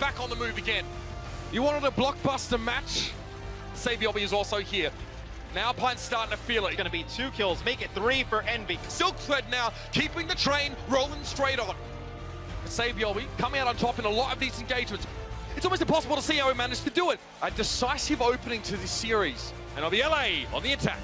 back on the move again. You wanted a blockbuster match? Saebyeolbe is also here. Now Pine's starting to feel it. It's going to be 2 kills, make it 3 for Envy. Silk Thread now, keeping the train rolling straight on. Saebyeolbe coming out on top in a lot of these engagements. It's almost impossible to see how he managed to do it. A decisive opening to this series. And it'll be LA on the attack.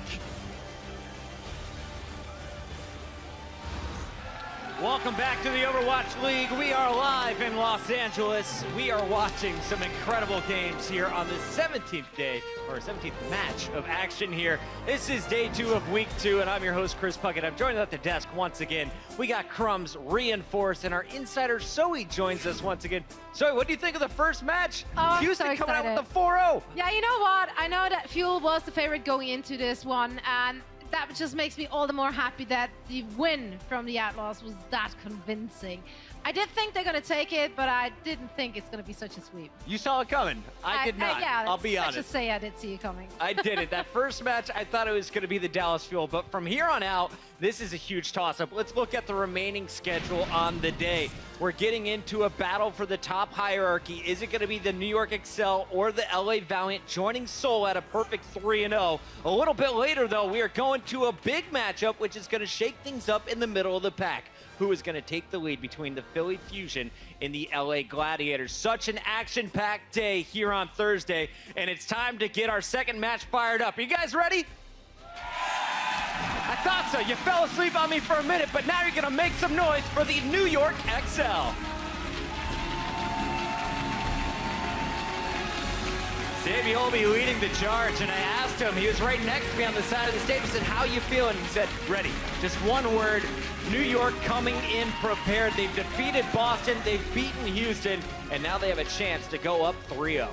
Welcome back to the Overwatch League. We are live in Los Angeles. We are watching some incredible games here on the 17th day, or 17th match of action here. This is day 2 of week 2, and I'm your host, Chris Puckett. I'm joined at the desk once again. We got Crumbs reinforced, and our insider Zoe joins us once again. Zoe, what do you think of the first match? Oh, Houston so coming out excited. with the 4-0. Yeah, you know what? I know that Fuel was the favorite going into this one, and that just makes me all the more happy that the win from the Outlaws was that convincing. I did think they're going to take it, but I didn't think it's going to be such a sweep. You saw it coming. I did not. Yeah, I'll be honest. Let's just say I did see it coming. I did it. That first match, I thought it was going to be the Dallas Fuel, but from here on out, this is a huge toss-up. Let's look at the remaining schedule on the day. We're getting into a battle for the top hierarchy. Is it going to be the New York Excel or the LA Valiant joining Seoul at a perfect 3-0? A little bit later, though, we are going to a big matchup, which is going to shake things up in the middle of the pack. Who is going to take the lead between the Philly Fusion and the LA Gladiators? Such an action-packed day here on Thursday, and it's time to get our second match fired up. Are you guys ready? I thought so. You fell asleep on me for a minute, but now you're going to make some noise for the New York XL. Saebyeolbe leading the charge, and I asked him, he was right next to me on the side of the stage, I said, how you feeling? He said, ready. Just one word, New York coming in prepared. They've defeated Boston, they've beaten Houston, and now they have a chance to go up 3-0.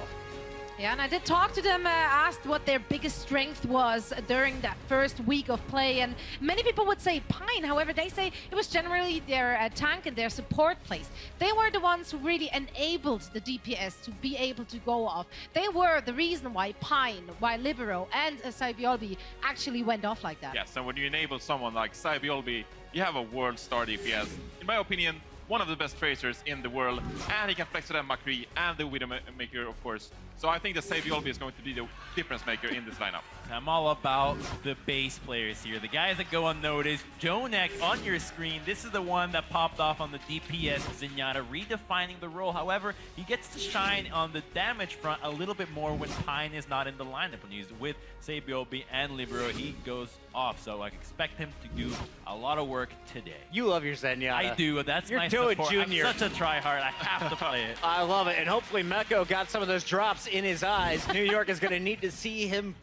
Yeah, and I did talk to them, asked what their biggest strength was during that first week of play, and many people would say Pine. However, they say it was generally their tank and their support plays. They were the ones who really enabled the DPS to be able to go off. They were the reason why Pine, why Libero, and Saebyeolbe actually went off like that. Yes, and when you enable someone like Saebyeolbe, you have a world star DPS. In my opinion, one of the best tracers in the world, and he can flex to the McCree and the Widowmaker, of course. So I think that Saebyeolbe is going to be the difference maker in this lineup. I'm all about the base players here, the guys that go unnoticed. Jonek on your screen, this is the one that popped off on the DPS Zenyatta, redefining the role. However, he gets to shine on the damage front a little bit more when Pine is not in the lineup. When he's with Saebyeolbe and Libero, he goes off. So I expect him to do a lot of work today. You love your Zenyatta. I do. That's You're my doing support. Junior. I'm such a tryhard. I have to play it. I love it, and hopefully Meko got some of those drops in his eyes. New York is going to need to see him.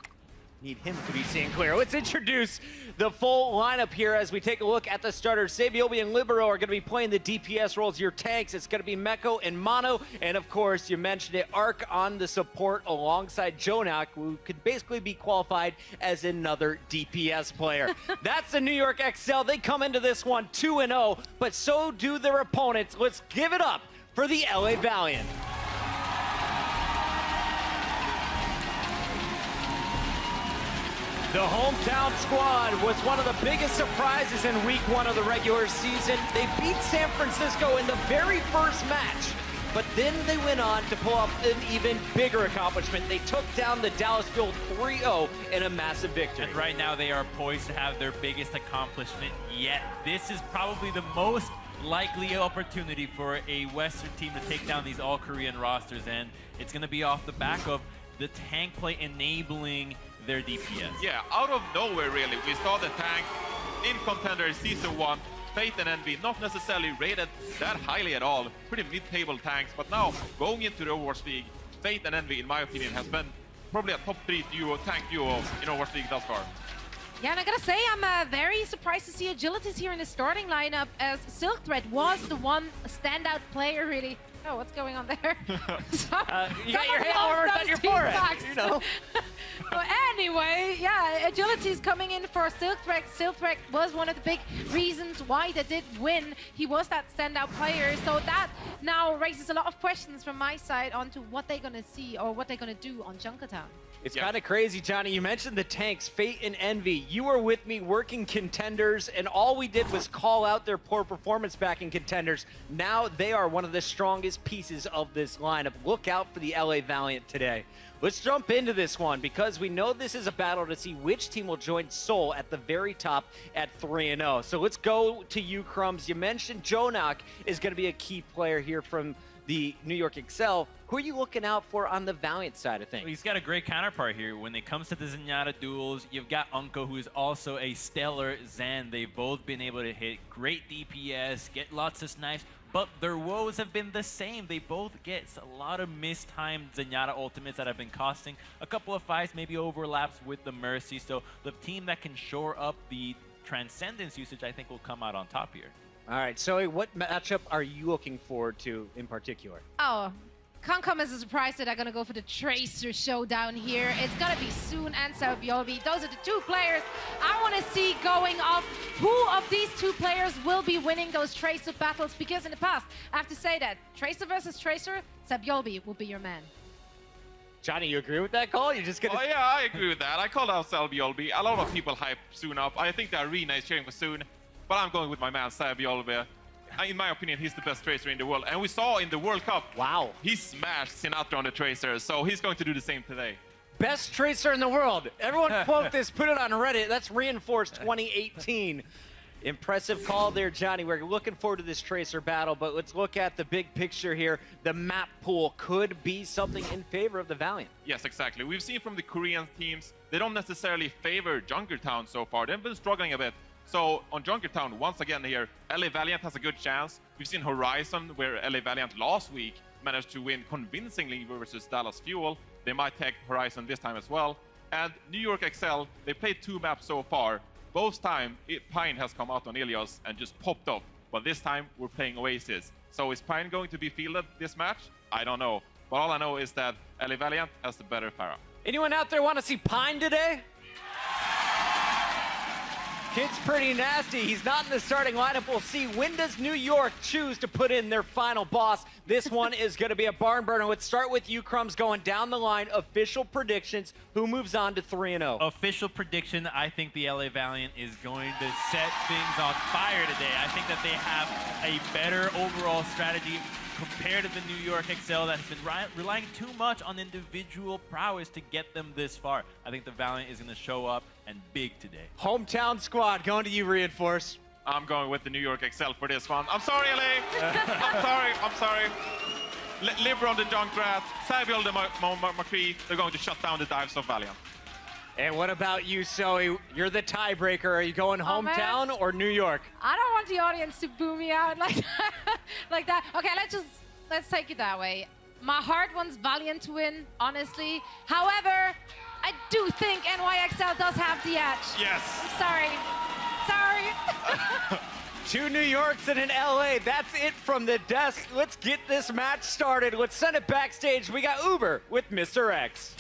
Need him to be seeing clear. Let's introduce the full lineup here as we take a look at the starters. Saebyeolbe and Libero are going to be playing the DPS roles. Your tanks, it's going to be Meko and Mono. And of course, you mentioned it, Arc on the support alongside Jonak, who could basically be qualified as another DPS player. That's the New York XL. They come into this one 2-0, but so do their opponents. Let's give it up for the LA Valiant. The hometown squad was one of the biggest surprises in week 1 of the regular season. They beat San Francisco in the very first match, but then they went on to pull off an even bigger accomplishment. They took down the Dallas Fuel 3-0 in a massive victory. And right now they are poised to have their biggest accomplishment yet. This is probably the most likely opportunity for a Western team to take down these all-Korean rosters, and it's going to be off the back of the tank play enabling their DPS. Yeah, out of nowhere really, we saw the tank in Contender Season 1, Fate and Envy, not necessarily rated that highly at all, pretty mid-table tanks, but now going into the Overwatch League, Fate and Envy, in my opinion, has been probably a top 3 tank duo in Overwatch League thus far. Yeah, and I gotta say, I'm very surprised to see Agilities here in the starting lineup, as Silk Thread was the one standout player, really. Oh, what's going on there? You got your hand warmers on your forehead, you know. Well, anyway, yeah, Agility's coming in for Silk Thread. Silk Thread was one of the big reasons why they did win. He was that standout player, so that now raises a lot of questions from my side onto what they're gonna see or what they're gonna do on Junkertown. It's kind of crazy, Johnny. You mentioned the tanks, Fate and Envy. You were with me working Contenders, and all we did was call out their poor performance back in Contenders. Now they are one of the strongest biggest pieces of this lineup. Look out for the LA Valiant today. Let's jump into this one because we know this is a battle to see which team will join Seoul at the very top at 3-0. So let's go to you, Crumbs. You mentioned Jonak is going to be a key player here from the New York Excel. Who are you looking out for on the Valiant side of things? He's got a great counterpart here. When it comes to the Zenyatta duels, you've got Unko, who is also a stellar Zen. They've both been able to hit great DPS, get lots of snipes, but their woes have been the same. They both get a lot of mistimed Zenyatta ultimates that have been costing a couple of fights, maybe overlaps with the Mercy. So the team that can shore up the Transcendence usage, I think, will come out on top here. All right, so what matchup are you looking forward to in particular? Oh, can't come as a surprise that I'm going to go for the Tracer showdown here. It's going to be Soon and Sabiobi. Those are the two players I want to see going off. Who of these two players will be winning those Tracer battles? Because in the past, I have to say that Tracer versus Tracer, Sabiobi will be your man. Johnny, you agree with that call? You're just going to... Oh yeah, I agree with that. I called out Salbiolbi. A lot of people hype Soon up. I think the arena is cheering for Soon, but I'm going with my man Salbiolbi. In my opinion, he's the best Tracer in the world. And we saw in the World Cup, wow, he smashed Sinatra on the Tracer, so he's going to do the same today. Best Tracer in the world. Everyone quote this, put it on Reddit. That's Reinforced 2018. Impressive call there, Johnny. We're looking forward to this Tracer battle, but let's look at the big picture here. The map pool could be something in favor of the Valiant. Yes, exactly. We've seen from the Korean teams, they don't necessarily favor Junkertown so far. They've been struggling a bit. So on Junkertown, once again here, LA Valiant has a good chance. We've seen Horizon, where LA Valiant last week managed to win convincingly versus Dallas Fuel. They might take Horizon this time as well. And New York Excel, they played 2 maps so far. Both time, Pine has come out on Ilios and just popped off. But this time, we're playing Oasis. So is Pine going to be fielded this match? I don't know. But all I know is that LA Valiant has the better Pharah. Anyone out there want to see Pine today? Kid's pretty nasty. He's not in the starting lineup. We'll see. When does New York choose to put in their final boss? This one is going to be a barn burner. Let's start with you, Crumbs, going down the line. Official predictions. Who moves on to 3-0? Official prediction, I think the LA Valiant is going to set things on fire today. I think that they have a better overall strategy compared to the New York Excel that has been relying too much on individual prowess to get them this far. I think the Valiant is going to show up and big today. Hometown squad, going to you, Reinforce. I'm going with the New York Excel for this one. I'm sorry, LA. I'm sorry. Liver on the Junkrat, Saviol the McCree, they're going to shut down the dives of Valiant. And what about you, Zoe? You're the tiebreaker. Are you going hometown or New York? I don't want the audience to boo me out like that. like that. Okay, let's take it that way. My heart wants Valiant to win, honestly. However, I do think NYXL does have the edge. Yes. Sorry. 2 New Yorks and an LA. That's it from the desk. Let's get this match started. Let's send it backstage. We got Uber with Mr. X.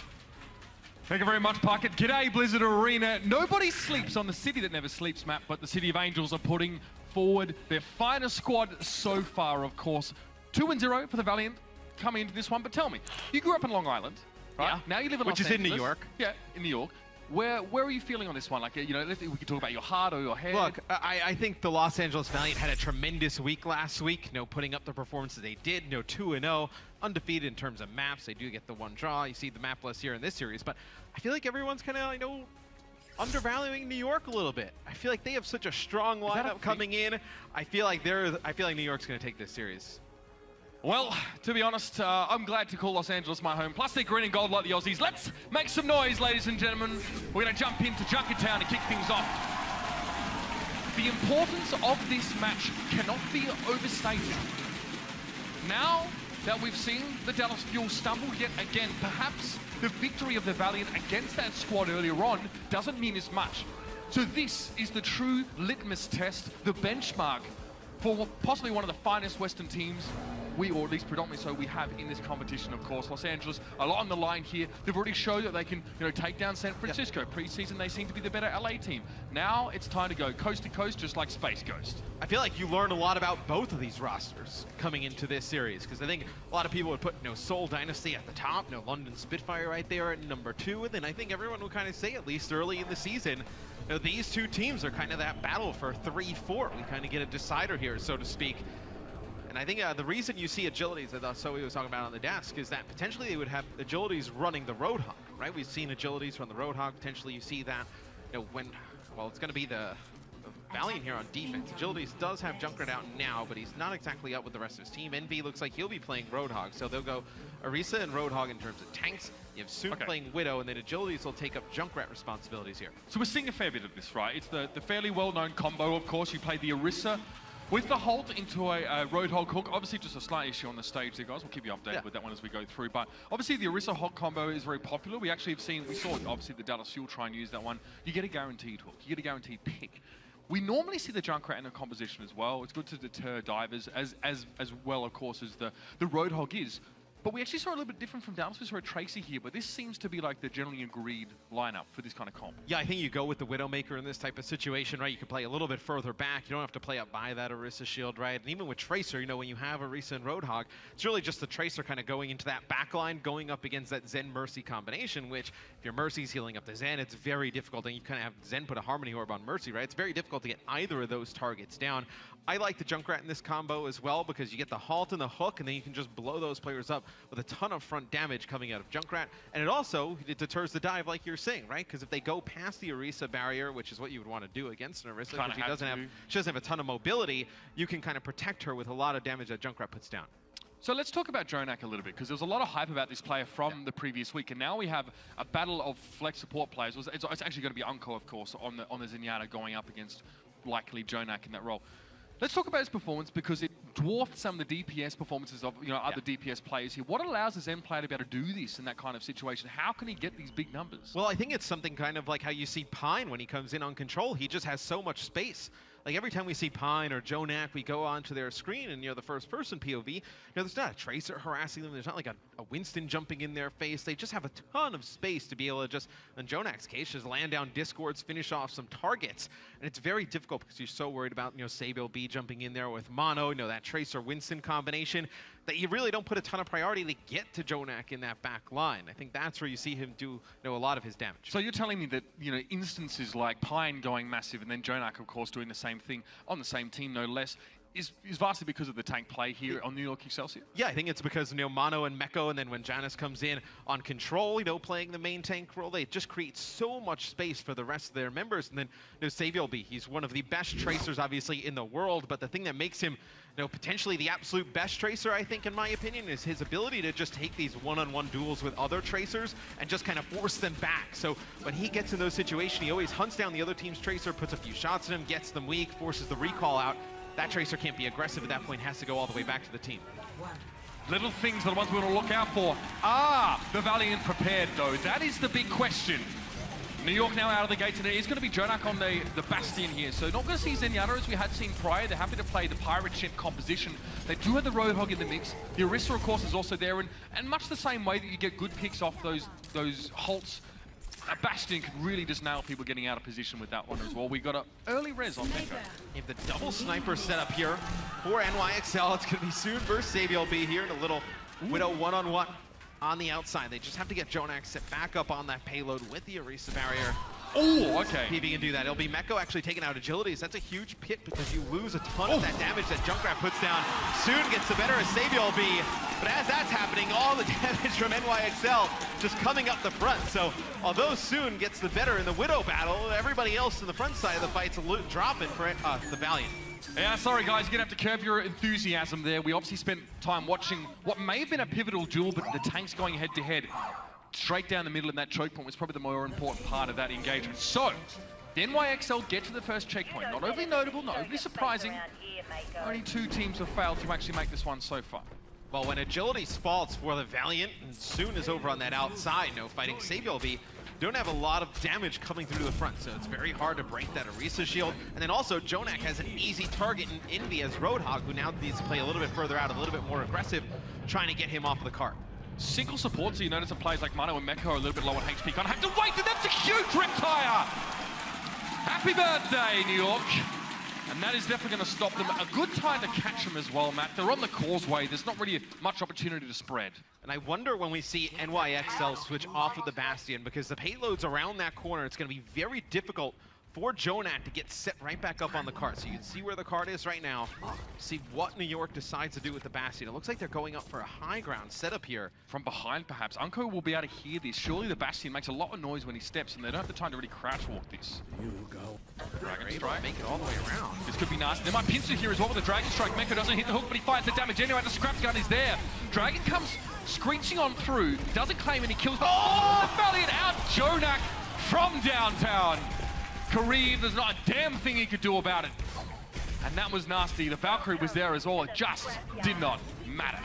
Thank you very much, Puckett. G'day, Blizzard Arena. Nobody sleeps on the City That Never Sleeps map, but the City of Angels are putting forward their finest squad so far, of course. 2-0 for the Valiant coming into this one. But tell me, you grew up in Long Island, right? Yeah. Now you live in Which Los is in Angeles. New York. Yeah, in New York. Where are you feeling on this one? Like, you know, we could talk about your heart or your head. Look, I think the Los Angeles Valiant had a tremendous week last week. You know, putting up the performances they did. You know, 2-0, undefeated in terms of maps. They do get the 1 draw. You see the map list here in this series, but I feel like everyone's kind of, you know, undervaluing New York a little bit. I feel like they have such a strong lineup coming in. I feel like New York's going to take this series. Well, to be honest, I'm glad to call Los Angeles my home. Plus, they're green and gold like the Aussies. Let's make some noise, ladies and gentlemen. We're going to jump into Junkertown to kick things off. The importance of this match cannot be overstated. Now that we've seen the Dallas Fuel stumble yet again, perhaps the victory of the Valiant against that squad earlier on doesn't mean as much. So this is the true litmus test, the benchmark for possibly one of the finest Western teams or at least predominantly so, we have in this competition, of course. Los Angeles, a lot on the line here. They've already showed that they can, you know, take down San Francisco. Preseason, they seem to be the better LA team. Now it's time to go coast to coast, just like Space Ghost. I feel like you learn a lot about both of these rosters coming into this series, because I think a lot of people would put, you know, Seoul Dynasty at the top, you know, London Spitfire right there at number 2, and then I think everyone would kind of say, at least early in the season, you know, these two teams are kind of that battle for 3-4. We kind of get a decider here, so to speak. And I think the reason you see agilities, that Zoe was talking about on the desk, is that potentially they would have agilities running the Roadhog, right? We've seen agilities run the Roadhog. Potentially you see that, you know, when, well, it's going to be the Valiant here on defense. Agilities does have Junkrat out now, but he's not exactly up with the rest of his team. Envy looks like he'll be playing Roadhog, so they'll go Orisa and Roadhog in terms of tanks. You have Soon playing Widow, and then Agilities will take up Junkrat responsibilities here. So we're seeing a fair bit of this, right? It's the fairly well-known combo, of course. You play the Orisa with the Holt into a Roadhog hook. Obviously, just a slight issue on the stage there, guys. We'll keep you updated with that one as we go through. But obviously, the Orisa Holt combo is very popular. We actually have seen, we saw obviously the Dallas Fuel try and use that one. You get a guaranteed hook. You get a guaranteed pick. We normally see the Junkrat in a composition as well. It's good to deter divers as well, of course, as the Roadhog is. But we actually saw a little bit different from Dallas. We saw a Tracer here, but this seems to be like the generally agreed lineup for this kind of comp. Yeah, I think you go with the Widowmaker in this type of situation, right? You can play a little bit further back. You don't have to play up by that Orisa shield, right? And even with Tracer, you know, when you have Orisa and Roadhog, it's really just the Tracer kind of going into that backline, going up against that Zen Mercy combination, which if your Mercy's healing up the Zen, it's very difficult. And you kind of have Zen put a Harmony Orb on Mercy, right? It's very difficult to get either of those targets down. I like the Junkrat in this combo as well because you get the Halt and the Hook, and then you can just blow those players up with a ton of front damage coming out of Junkrat. And it deters the dive, like you're saying, right? Because if they go past the Orisa barrier, which is what you would want to do against an Orisa, because she doesn't have a ton of mobility, you can kind of protect her with a lot of damage that Junkrat puts down. So let's talk about JJoNak a little bit, because there was a lot of hype about this player from the previous week, and now we have a battle of flex support players. It's actually going to be Unko, of course, on the Zenyatta going up against likely JJoNak in that role. Let's talk about his performance because it dwarfed some of the DPS performances of other DPS players here. What allows a Zen player to be able to do this in that kind of situation? How can he get these big numbers? Well, I think it's something kind of like how you see Pine when he comes in on control. He just has so much space. Like every time we see Pine or JJoNak, we go onto their screen and, the first-person POV, there's not a Tracer harassing them. There's not like a Winston jumping in their face. They just have a ton of space to be able to just, in JJoNak's case, just land down Discords, finish off some targets. And it's very difficult because you're so worried about, Sabiel B jumping in there with Mono, that Tracer-Winston combination, that you really don't put a ton of priority to get to JJoNak in that back line. I think that's where you see him do, a lot of his damage. So you're telling me that, instances like Pine going massive and then JJoNak, of course, doing the same thing on the same team, no less, is vastly because of the tank play here on New York Excelsior? Yeah, I think it's because, Mono and Meko, and then when Janus comes in on control, playing the main tank role, they just create so much space for the rest of their members. And then, Saviel B, he's one of the best Tracers, obviously, in the world, but the thing that makes him, potentially the absolute best Tracer, I think, in my opinion, is his ability to just take these one-on-one duels with other Tracers and just kind of force them back. So when he gets in those situations, he always hunts down the other team's Tracer, puts a few shots at him, gets them weak, forces the recall out. That Tracer can't be aggressive at that point, has to go all the way back to the team. Little things are the ones we want to look out for. The Valiant prepared, though? That is the big question. New York now out of the gates, and it is going to be JJoNak on the Bastion here. So not going to see Zenyatta as we had seen prior. They're happy to play the Pirate Ship composition. They do have the Roadhog in the mix. The Orisa, of course, is also there, and much the same way that you get good picks off those Holts, a Bastion can really just nail people getting out of position with that one as well. We got an early res on Meko. You have the double sniper setup here for NYXL. It's going to be Soon versus Sabiel B here in a little Widow one-on-one on the outside. They just have to get JJoNak set back up on that payload with the Orisa barrier. Oh, okay. PB can do that. It'll be Meko actually taking out agilities. That's a huge pick because you lose a ton of that damage that Junkrat puts down. Soon gets the better of Sabiel B. But as that's happening, all the damage from NYXL just coming up the front. So although Soon gets the better in the Widow battle, everybody else in the front side of the fight's dropping for the Valiant. Yeah, sorry guys, you're going to have to curb your enthusiasm there. We obviously spent time watching what may have been a pivotal duel, but the tanks going head-to-head. Straight down the middle, and that choke point was probably the more important part of that engagement. So, the NYXL get to the first checkpoint. Not overly notable, not overly surprising. Only 2 teams have failed to actually make this one so far. Well, when agility spalts for the Valiant, and Soon is over on that outside, fighting Sabiel B, don't have a lot of damage coming through the front, so it's very hard to break that Orisa shield. And then also, JJoNak has an easy target in Envy as Roadhog, who now needs to play a little bit further out, a little bit more aggressive, trying to get him off of the cart. Single support, so you notice that players like Mono and Meko are a little bit low on HP. Gonna have to wait, and that's a huge Riptire! Happy birthday, New York! And that is definitely going to stop them. A good time to catch them as well, Matt. They're on the causeway. There's not really much opportunity to spread. And I wonder when we see NYXL switch off of the Bastion, because the payloads around that corner, it's going to be very difficult for Jonak to get set right back up on the card. So you can see where the card is right now. See what New York decides to do with the Bastion. It looks like they're going up for a high ground setup here. From behind, perhaps. Unko will be able to hear this. Surely the Bastion makes a lot of noise when he steps, and they don't have the time to really crouch walk this. Dragon Strike. Make it all the way around. This could be nasty. They might pinch it here as well with the Dragon Strike. Meko doesn't hit the hook, but he finds the damage anyway. The scrap gun is there. Dragon comes screeching on through. Doesn't claim any kills, but Valiant out Jonak from downtown. Kareem, there's not a damn thing he could do about it. And that was nasty. The Valkyrie was there as well. It just did not matter.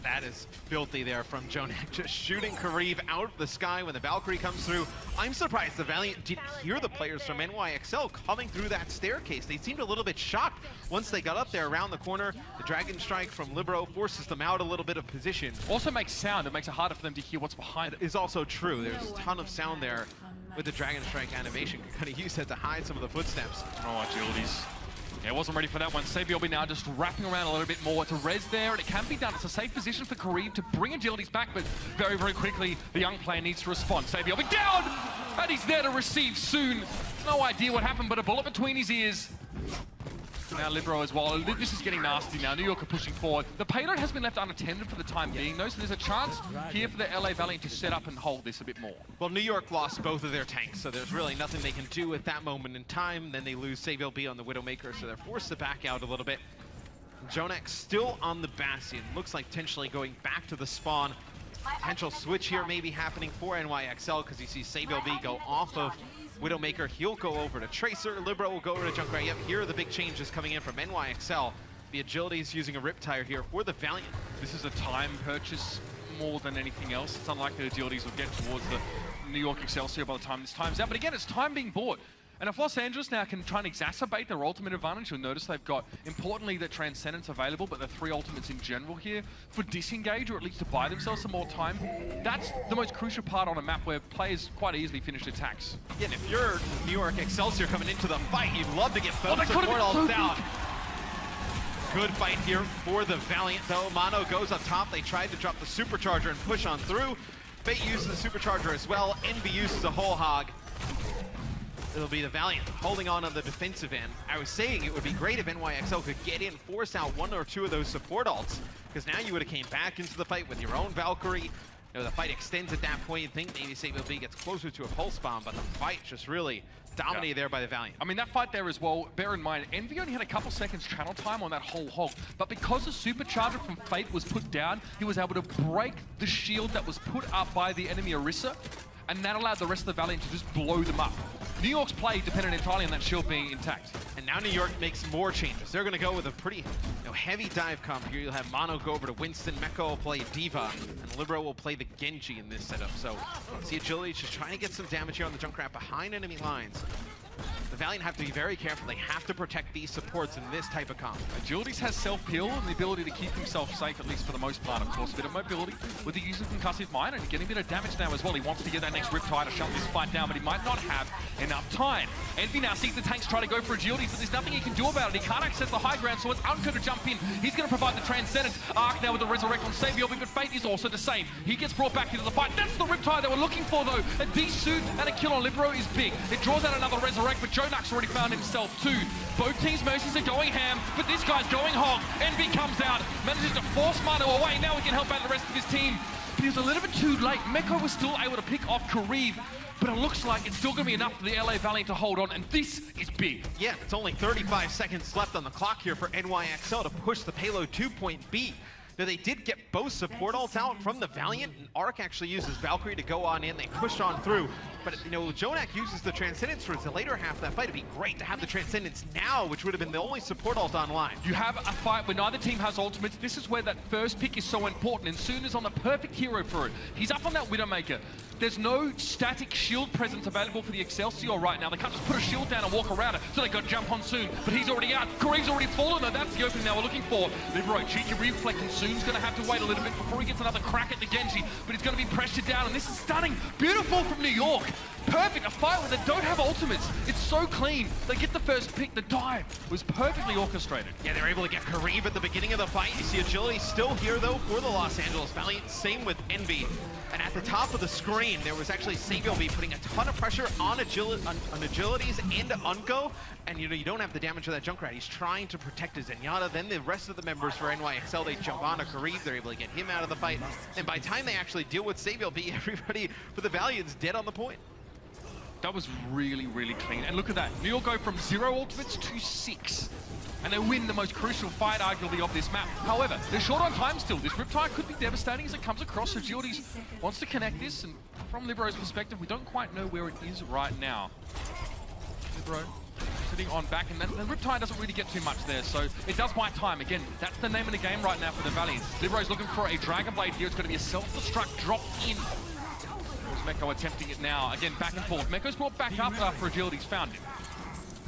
That is filthy there from Jonak, just shooting Kareem out of the sky when the Valkyrie comes through. I'm surprised the Valiant didn't hear the players from NYXL coming through that staircase. They seemed a little bit shocked once they got up there around the corner. The Dragon Strike from Libero forces them out a little bit of position. Also makes sound. It makes it harder for them to hear what's behind it. Is also true. There's a ton of sound there with the Dragon Strike animation. Can kind of use that to hide some of the footsteps. Oh, agilities. Yeah, wasn't ready for that one. Sabiobbe now just wrapping around a little bit more. It's a res there, and it can be done. It's a safe position for Kareem to bring agilities back, but very, very quickly, the young player needs to respond. Sabiobbe down! And he's there to receive soon. No idea what happened, but a bullet between his ears. Now Libero as well. This is getting nasty now. New York are pushing forward. The payload has been left unattended for the time being, though, so there's a chance here for the LA Valiant to set up and hold this a bit more. Well, New York lost both of their tanks, so there's really nothing they can do at that moment in time. Then they lose Sabiobbe on the Widowmaker, so they're forced to back out a little bit. Jonak still on the Bastion. Looks like potentially going back to the spawn. Potential switch here maybe happening for NYXL because you see Sabiobbe go off of Widowmaker. He'll go over to Tracer. Libero will go over to Junkrat. Yep, here are the big changes coming in from NYXL. The agility is using a Riptire here for the Valiant. This is a time purchase more than anything else. It's unlikely the agilities will get towards the New York Excelsior by the time this time's out. But again, it's time being bought. And if Los Angeles now can try and exacerbate their ultimate advantage, you'll notice they've got, importantly, the Transcendence available, but the 3 ultimates in general here for disengage, or at least to buy themselves some more time. That's the most crucial part on a map where players quite easily finish attacks. Yeah, and if you're New York Excelsior coming into the fight, you'd love to get both support all so down. Good fight here for the Valiant, though. Mono goes on top. They tried to drop the Supercharger and push on through. Fate uses the Supercharger as well. Envy uses a whole hog. It'll be the Valiant holding on the defensive end. I was saying it would be great if NYXL could get in, force out 1 or 2 of those support ults, because now you would have came back into the fight with your own Valkyrie. You know, the fight extends at that point. You think maybe Sabiobbe gets closer to a pulse bomb, but the fight just really dominated there by the Valiant. I mean, that fight there as well, bear in mind, Envy only had a couple seconds channel time on that whole hog, but because the Supercharger from Fate was put down, he was able to break the shield that was put up by the enemy Orisa, and that allowed the rest of the Valiant to just blow them up. New York's play depended entirely on that shield being intact. And now New York makes more changes. They're going to go with a pretty heavy dive comp here. You'll have Mono go over to Winston, Meko will play Diva, and Libero will play the Genji in this setup. So, see Agility just trying to get some damage here on the Junkrat behind enemy lines. The Valiant have to be very careful. They have to protect these supports in this type of comp. Agilities has self-heal and the ability to keep himself safe, at least for the most part. Of course, a bit of mobility with the use of Concussive Mine and getting a bit of damage now as well. He wants to get that next Riptide to shut this fight down, but he might not have enough time. Envy now sees the tanks try to go for Agilities, but there's nothing he can do about it. He can't access the high ground, so it's Unco to jump in. He's going to provide the Transcendence. Arc now with the Resurrect on Sabiobbe, but Fate is also the same. He gets brought back into the fight. That's the Riptide they were looking for, though. A D-suit and a kill on Libero is big. It draws out another Resurrect, but Jonak's already found himself too. Both teams' mercies are going ham, but this guy's going hog. Envy comes out, manages to force Mono away. Now he can help out the rest of his team. But he was a little bit too late. Meko was still able to pick off Kareem, but it looks like it's still going to be enough for the LA Valiant to hold on, and this is big. Yeah, it's only 35 seconds left on the clock here for NYXL to push the payload to point B. Now, they did get both support ults out from the Valiant, and Arc actually uses Valkyrie to go on in. They pushed on through, but Jonak uses the Transcendence towards the later half of that fight. It'd be great to have the Transcendence now, which would have been the only support ult online. You have a fight where neither team has ultimates. This is where that first pick is so important, and Soon is on the perfect hero for it. He's up on that Widowmaker. There's no static shield presence available for the Excelsior right now. They can't just put a shield down and walk around it, so they got to jump on Soon. But he's already out. Kareem's already fallen, though. That's the opening they were looking for. Libero, cheeky reflect, and Soon's going to have to wait a little bit before he gets another crack at the Genji. But he's going to be pressured down, and this is stunning. Beautiful from New York. perfect. A fight where they don't have ultimates. It's so clean. They get the first pick. The dive was perfectly orchestrated. Yeah, they're able to get Kareev at the beginning of the fight. You see Agility still here, though, for the Los Angeles Valiant. Same with Envy. And at the top of the screen, there was actually Sabiel putting a ton of pressure on Agilities and Unco. And, you know, you don't have the damage of that Junkrat. He's trying to protect his Zenyatta. Then the rest of the members for NYXL, they jump on to Kareev. They're able to get him out of the fight. And by the time they actually deal with Sabiel, everybody for the Valiant's dead on the point. That was really, really clean. And look at that. New York go from 0 ultimates to 6. And they win the most crucial fight, arguably, of this map. However, they're short on time still. This Riptide could be devastating as it comes across. Agilities wants to connect this, and from Libero's perspective, we don't quite know where it is right now. Libero sitting on back, and then the Riptide doesn't really get too much there, so it does buy time. Again, that's the name of the game right now for the Valiant. Libero's looking for a Dragon Blade here. It's going to be a self-destruct drop in. Meko attempting it now. Again, back and forth. Meko's brought back up after Agility's found him.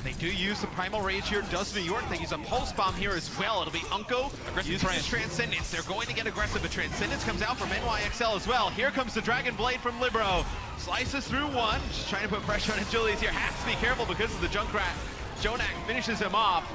They do use the Primal Rage here. Does New York. They use a Pulse Bomb here as well. It'll be Unco. Uses his Transcendence. They're going to get aggressive, but Transcendence comes out from NYXL as well. Here comes the Dragon Blade from Libero. Slices through one. Just trying to put pressure on Agilities here. Has to be careful because of the Junkrat. Jonak finishes him off.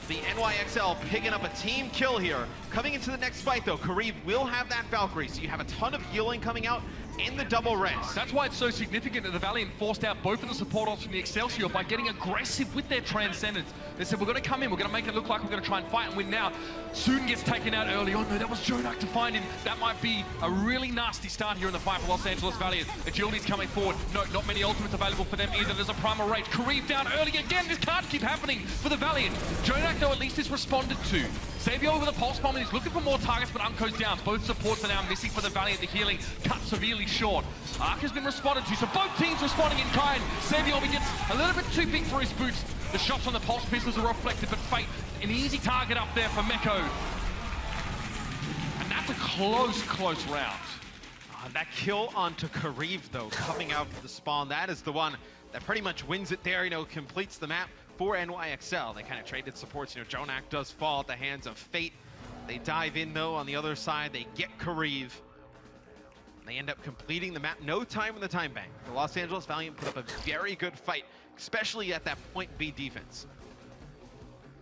The NYXL picking up a team kill here. Coming into the next fight, though, Kareev will have that Valkyrie, so you have a ton of healing coming out in the double rest. That's why it's so significant that the Valiant forced out both of the support options from the Excelsior by getting aggressive with their Transcendence. They said, we're going to come in, we're going to make it look like we're going to try and fight and win now. Soon gets taken out early on, though. That was Jonak to find him. That might be a really nasty start here in the fight for Los Angeles Valiant. Agility's coming forward. No, not many ultimates available for them either. There's a Primal Rage. Kareev down early again. This can't keep happening for the Valiant. Jonak, though, at least is responded to. Sabiel with a Pulse Bomb, and he's looking for more targets, but Unco's down. Both supports are now missing for the Valiant. The healing cut severely short. Arc has been responded to, so both teams responding in kind. Sabiel gets a little bit too big for his boots. The shots on the Pulse pistols are reflected, but Fate, an easy target up there for Meko. And that's a close round. That kill onto Kareev, though, coming out of the spawn, that is the one that pretty much wins it there, you know, completes the map for NYXL. They kind of traded supports. You know, Jonak does fall at the hands of Fate. They dive in, though, on the other side. They get Kareev. They end up completing the map. No time in the time bank. The Los Angeles Valiant put up a very good fight, especially at that point B defense.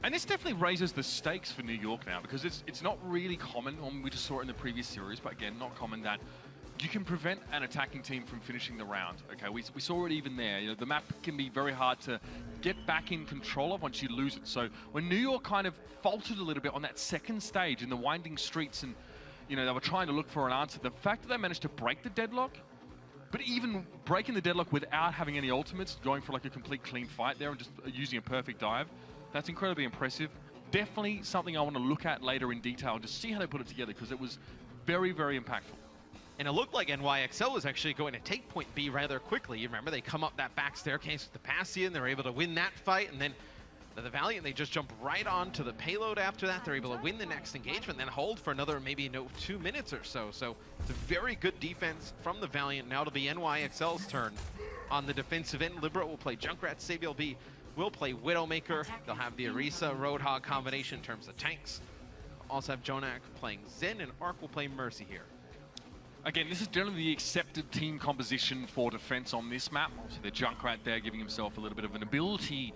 And this definitely raises the stakes for New York now, because it's not really common. We just saw it in the previous series, but again, not common that you can prevent an attacking team from finishing the round. Okay, we saw it even there. You know, the map can be very hard to get back in control of once you lose it. So when New York kind of faltered a little bit on that second stage in the winding streets, and you know, they were trying to look for an answer, the fact that they managed to break the deadlock, but even breaking the deadlock without having any ultimates, going for like a complete clean fight there and just using a perfect dive, that's incredibly impressive. Definitely something I want to look at later in detail and just see how they put it together, because it was very, very impactful. And it looked like NYXL was actually going to take point B rather quickly. You remember, they come up that back staircase with the Bastion, they're able to win that fight, and then the Valiant, they just jump right onto the payload after that. They're able to win the next engagement, then hold for another maybe 2 minutes or so. So it's a very good defense from the Valiant. Now it'll be NYXL's turn on the defensive end. Libero will play Junkrat, Sabiel B will play Widowmaker. They'll have the Orisa Roadhog combination in terms of tanks. Also have Jonak playing Zen, and Arc will play Mercy here. Again, this is generally the accepted team composition for defense on this map. So the Junkrat there giving himself a little bit of an ability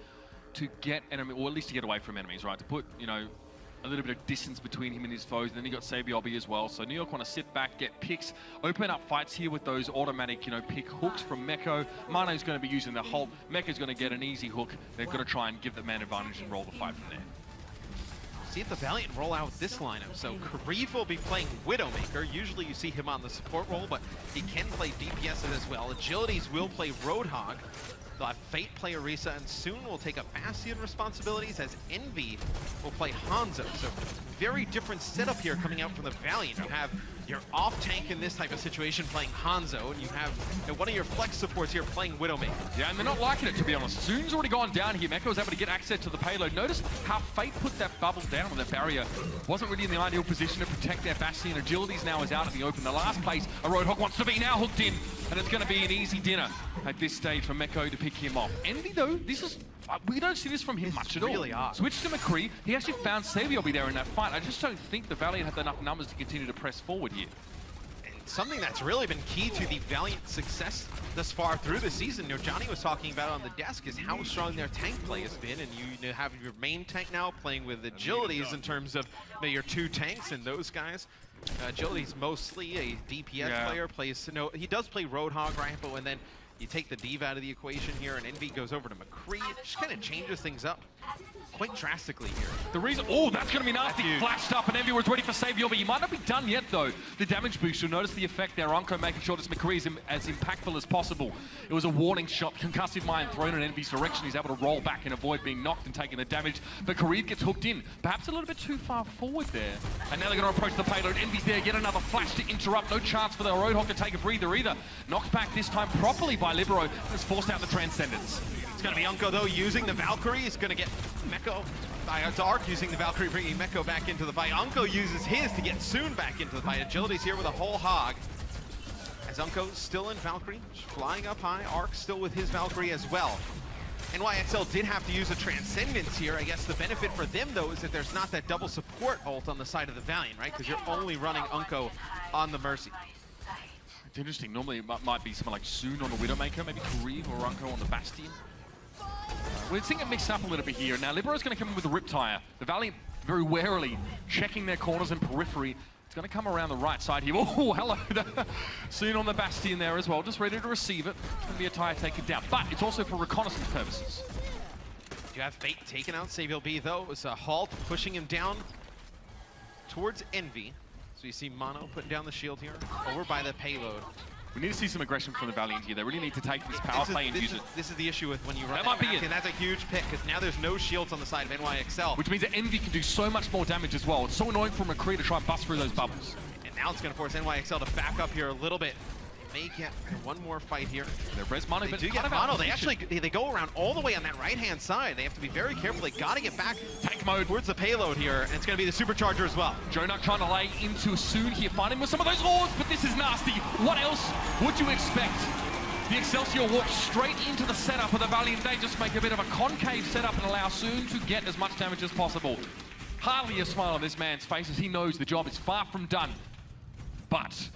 to get enemy, or at least to get away from enemies, right? To put, you know, a little bit of distance between him and his foes. And then you got Sabiel B as well. So New York want to sit back, get picks, open up fights here with those automatic, you know, pick hooks from Meko. Mano's going to be using the Hulk. Meko's going to get an easy hook. They've got to try and give the man advantage and roll the fight from there. See if the Valiant roll out this lineup. So Kareev will be playing Widowmaker. Usually you see him on the support role, but he can play DPS as well. Agilities will play Roadhog. They'll have Fate play Orisa, and soon will take up Bastion responsibilities as Envy will play Hanzo. So very different setup here coming out from the Valiant. You have your off tank in this type of situation playing Hanzo, and you have one of your flex supports here playing Widowmaker. Yeah, and they're not liking it, to be honest. Zoon's already gone down here. Meko was able to get access to the payload. Notice how Fate put that bubble down on that barrier. Wasn't really in the ideal position to protect their Bastion. Agilities now is out in the open. The last place a Roadhog wants to be now hooked in, and it's going to be an easy dinner at this stage for Meko to pick him off. Envy, though, this is... we don't see this from him much at all. Really odd. Switch to McCree. He actually found Sabiel there in that fight. I just don't think the Valiant had enough numbers to continue to press forward here. And something that's really been key to the Valiant success thus far through the season. You know, Johnny was talking about on the desk is how strong their tank play has been, and you have your main tank now playing with agilities in terms of your 2 tanks and those guys. Agility's mostly a DPS player, plays, he does play Roadhog, right? But when then you take the Div out of the equation here and Envy goes over to McCree, it just kind of changes things up quite drastically here. The reason, oh, that's going to be nasty. Flashed up and Envy was ready for Savior, but he might not be done yet though. The damage boost, you'll notice the effect there. Unco making sure this McCree is as impactful as possible. It was a warning shot, concussive mine thrown in Envy's direction. He's able to roll back and avoid being knocked and taking the damage. But Kareev gets hooked in, perhaps a little bit too far forward there. And now they're going to approach the payload. Envy's there, yet another flash to interrupt. No chance for the Roadhog to take a breather either. Knocked back this time properly by Libero, and has forced out the Transcendence. It's going to be Unco though using the Valkyrie. He's going to get Meko. Dark using the Valkyrie, bringing Meko back into the fight. Unco uses his to get Soon back into the fight. Agility's here with a whole hog. As Unco's still in Valkyrie, flying up high. Arc still with his Valkyrie as well. NYXL did have to use a Transcendence here. I guess the benefit for them though is that there's not that double support ult on the side of the Valiant, right? Because you're only running Unco on the Mercy. It's interesting. Normally it might be someone like Soon on the Widowmaker, maybe Kareev or Unco on the Bastion. We're seeing it mixed up a little bit here. Now, Libero's going to come in with a Riptire. The Valiant very warily checking their corners and periphery. It's going to come around the right side here. Oh, hello. Soon on the Bastion there as well, just ready to receive it. It's going to be a tire taken down, but it's also for reconnaissance purposes. You have Fate taken out. Savior B, though, it was a halt, pushing him down towards Envy. So you see Mono putting down the shield here, over by the payload. We need to see some aggression from the Valiant here. They really need to take this power play and use it. This is the issue with when you run that might be it. And that's a huge pick, because now there's no shields on the side of NYXL. Which means that Envy can do so much more damage as well. It's so annoying for McCree to try and bust through those bubbles. And now it's going to force NYXL to back up here a little bit. They may get one more fight here. They're res mono, they but do get mono. They actually they go around all the way on that right-hand side. They have to be very careful. They got to get back tank mode towards the payload here, and it's going to be the supercharger as well. Jonak trying to lay into Soon here, finding with some of those orbs, but this is nasty. What else would you expect? The Excelsior walk straight into the setup of the Valiant. They just make a bit of a concave setup and allow Soon to get as much damage as possible. Hardly a smile on this man's face as he knows the job is far from done. But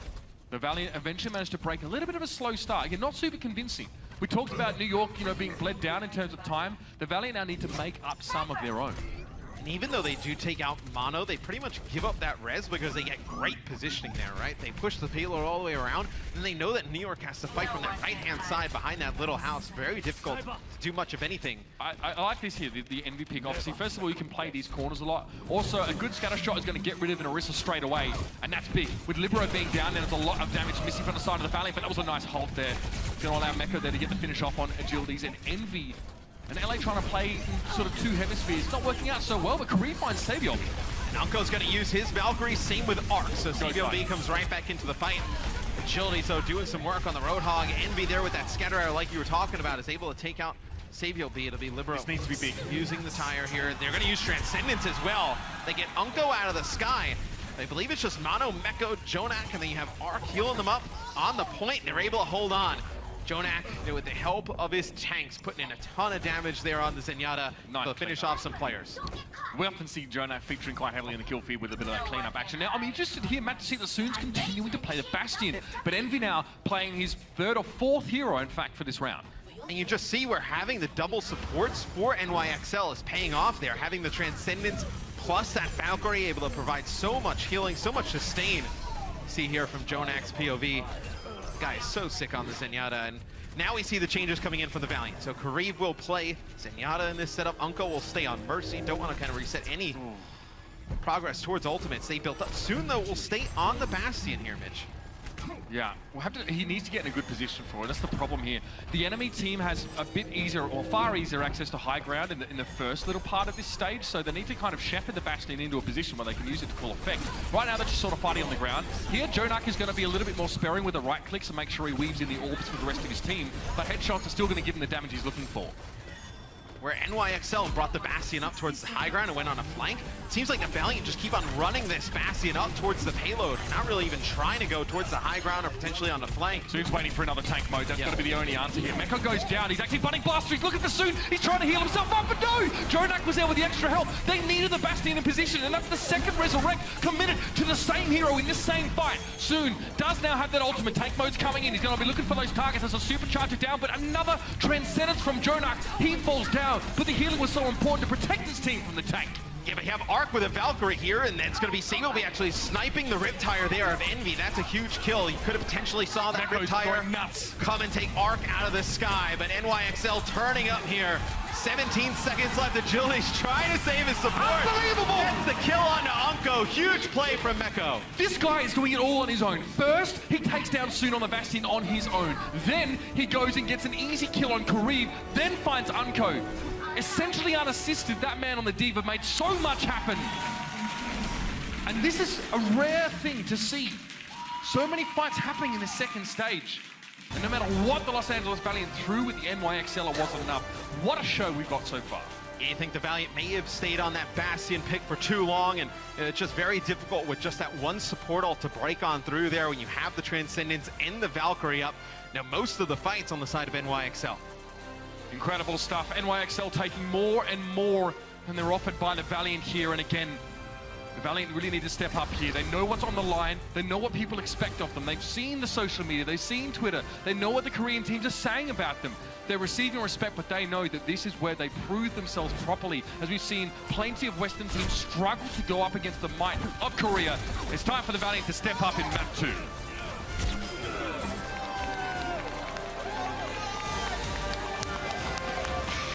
the Valiant eventually managed to break a little bit of a slow start. Again, not super convincing. We talked about New York, being bled down in terms of time. The Valiant now need to make up some of their own. And even though they do take out Mono, they pretty much give up that res because they get great positioning there, right? They push the payload all the way around, and they know that New York has to fight from that right-hand side behind that little house. Very difficult to do much of anything. I like this here, the Envy pick. Obviously, first of all, you can play these corners a lot. Also, a good scatter shot is going to get rid of an Orisa straight away, and that's big. With Libero being down, there's a lot of damage missing from the side of the Valiant, but that was a nice halt there. It's going to allow Meko there to get the finish off on Agilities, and Envy. And LA trying to play in sort of 2 hemispheres. Not working out so well, but Kareev finds Savior. And Unco's going to use his Valkyrie, same with Arc. So Savior B comes right back into the fight. Agility, so doing some work on the Roadhog. Envy there with that scatter arrow like you were talking about is able to take out Savior B. It'll be Libero. This needs to be big. Using the tire here. They're going to use Transcendence as well. They get Unco out of the sky. I believe it's just Mono, Meko, Jonak, and then you have Arc healing them up on the point. They're able to hold on. Jonak, with the help of his tanks, putting in a ton of damage there on the Zenyatta to finish off some players. We often see Jonak featuring quite heavily in the kill feed with a bit of that cleanup action. Now, I'm interested here, Matt, to see the Soon's continuing to play the Bastion, but Envy now playing his 3rd or 4th hero, in fact, for this round. And you just see where having the double supports for NYXL is paying off there. Having the Transcendence plus that Valkyrie able to provide so much healing, so much sustain. See here from Jonak's POV. Guy is so sick on the Zenyatta, and now we see the changes coming in for the Valiant. So Kareev will play Zenyatta in this setup. Unco will stay on Mercy. Don't want to kind of reset any progress towards ultimates they built up. Soon, though, will stay on the Bastion here, Mitch. Yeah, he needs to get in a good position for it. That's the problem here. The enemy team has a bit easier, or far easier, access to high ground in the first little part of this stage, so they need to kind of shepherd the Bastion into a position where they can use it to full effect. Right now, they're just sort of fighting on the ground. Here, Jonak is going to be a little bit more sparing with the right clicks and make sure he weaves in the orbs with the rest of his team, but headshots are still going to give him the damage he's looking for. where NYXL brought the Bastion up towards the high ground and went on a flank. It seems like the Valiant just keep on running this Bastion up towards the payload, not really even trying to go towards the high ground or potentially on the flank. Soon's waiting for another tank mode. That's got to be the only answer here. Meko goes down. He's actually bunning Blaster. He's looking for Soon. He's trying to heal himself up, but no! Jonak was there with the extra help. They needed the Bastion in position, and that's the second Resurrect committed to the same hero in this same fight. Soon does now have that ultimate. Tank mode's coming in. He's going to be looking for those targets as a supercharger down, but another Transcendence from Jonak. He falls down, but the healing was so important to protect his team from the tank. Yeah, but you have Arc with a Valkyrie here, and it's going to be Sableby actually sniping the Riptire there of Envy. That's a huge kill. You could have potentially saw that Meko's Riptire going nuts. come and take Arc out of the sky, but NYXL turning up here. 17 seconds left. Agility's trying to save his support. Unbelievable! Gets the kill onto Unko. Huge play from Meko. This guy is doing it all on his own. First, he takes down Soon on the Bastion on his own. Then, he goes and gets an easy kill on Kareev, then finds Unko. Essentially unassisted, that man on the Diva made so much happen. And this is a rare thing to see. So many fights happening in the second stage. And no matter what the Los Angeles Valiant threw with the NYXL, it wasn't enough. What a show we've got so far. You think the Valiant may have stayed on that Bastion pick for too long, and it's just very difficult with just that one support ult to break on through there when you have the Transcendence and the Valkyrie up. Now, most of the fights on the side of NYXL. Incredible stuff. NYXL taking more and more than they're offered by the Valiant here. And again, the Valiant really need to step up here. They know what's on the line. They know what people expect of them. They've seen the social media. They've seen Twitter. They know what the Korean teams are saying about them. They're receiving respect, but they know that this is where they prove themselves properly. As we've seen plenty of Western teams struggle to go up against the might of Korea. It's time for the Valiant to step up in map 2.